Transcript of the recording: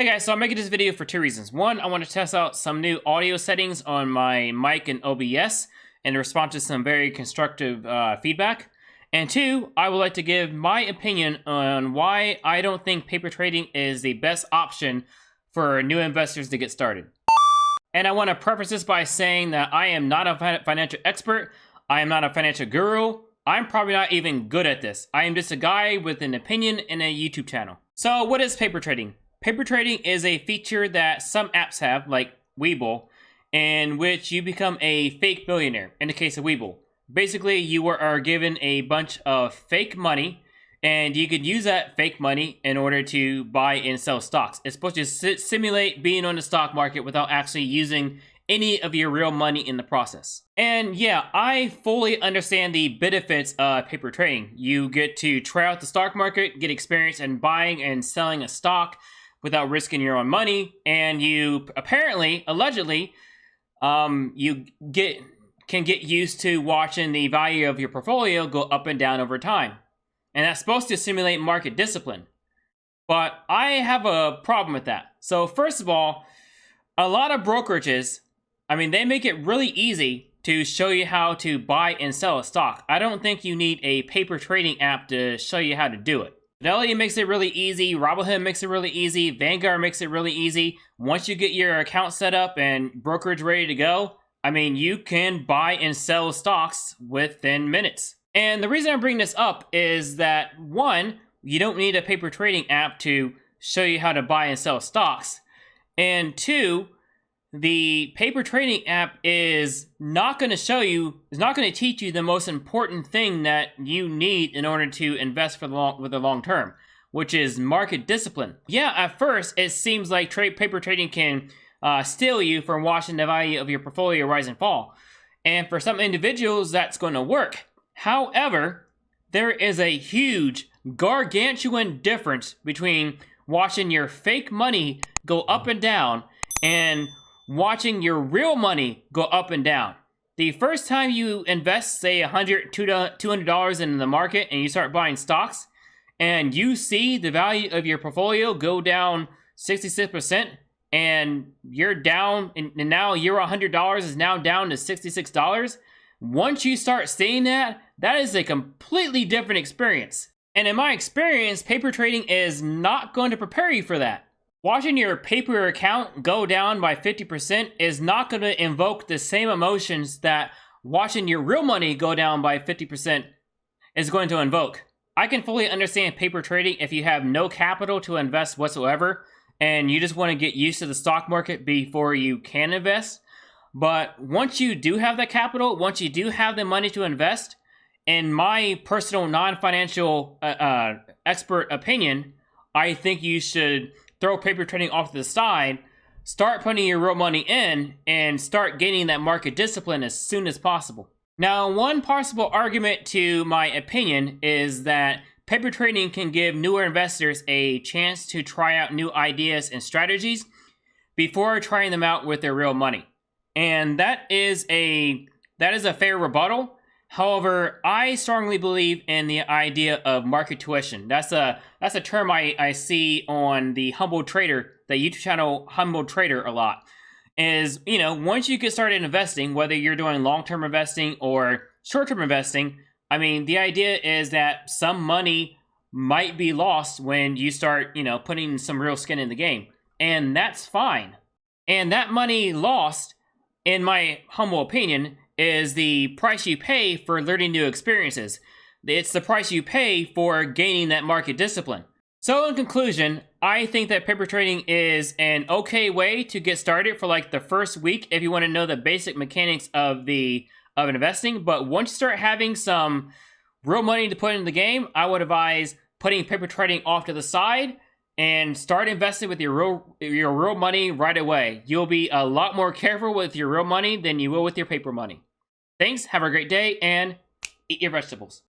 Hey guys, so I'm making this video for two reasons. One, I want to test out some new audio settings on my mic and OBS and respond to some very constructive feedback. And two, I would like to give my opinion on why I don't think paper trading is the best option for new investors to get started. And I want to preface this by saying that I am not a financial expert. I am not a financial guru. I'm probably not even good at this. I am just a guy with an opinion and a YouTube channel. So what is paper trading? Paper trading is a feature that some apps have, like WeBull, in which you become a fake billionaire, in the case of WeBull. Basically, you are given a bunch of fake money, and you could use that fake money in order to buy and sell stocks. It's supposed to simulate being on the stock market without actually using any of your real money in the process. And yeah, I fully understand the benefits of paper trading. You get to try out the stock market, get experience in buying and selling a stock without risking your own money, and you apparently, allegedly, you can get used to watching the value of your portfolio go up and down over time. And that's supposed to simulate market discipline. But I have a problem with that. So first of all, a lot of brokerages, they make it really easy to show you how to buy and sell a stock. I don't think you need a paper trading app to show you how to do it. Fidelity makes it really easy, Robinhood makes it really easy, Vanguard makes it really easy. Once you get your account set up and brokerage ready to go, you can buy and sell stocks within minutes. And the reason I'm bringing this up is that, one, you don't need a paper trading app to show you how to buy and sell stocks. And two, the paper trading app is not going to teach you the most important thing that you need in order to invest for the long term, which is market discipline. Yeah, at first, it seems like paper trading can steal you from watching the value of your portfolio rise and fall. And for some individuals, that's going to work. However, there is a huge, gargantuan difference between watching your fake money go up and down and watching your real money go up and down. The first time you invest, say $100, $200 in the market and you start buying stocks and you see the value of your portfolio go down 66% and you're down, and now your $100 is now down to $66. Once you start seeing that, that is a completely different experience. And in my experience, paper trading is not going to prepare you for that. Watching your paper account go down by 50% is not going to invoke the same emotions that watching your real money go down by 50% is going to invoke. I can fully understand paper trading if you have no capital to invest whatsoever and you just want to get used to the stock market before you can invest. But once you do have that capital, once you do have the money to invest, in my personal non-financial expert opinion, I think you should throw paper trading off to the side, start putting your real money in, and start gaining that market discipline as soon as possible. Now, one possible argument to my opinion is that paper trading can give newer investors a chance to try out new ideas and strategies before trying them out with their real money. And that is a fair rebuttal. However, I strongly believe in the idea of market tuition. That's a term I see on the Humble Trader, the YouTube channel Humble Trader a lot. Is, once you get started investing, whether you're doing long-term investing or short-term investing, the idea is that some money might be lost when you start, putting some real skin in the game. And that's fine. And that money lost, in my humble opinion, is the price you pay for learning new experiences. It's the price you pay for gaining that market discipline. So in conclusion, I think that paper trading is an okay way to get started for like the first week if you want to know the basic mechanics of investing. But once you start having some real money to put in the game, I would advise putting paper trading off to the side and start investing with your real money right away. You'll be a lot more careful with your real money than you will with your paper money. Thanks, have a great day, and eat your vegetables.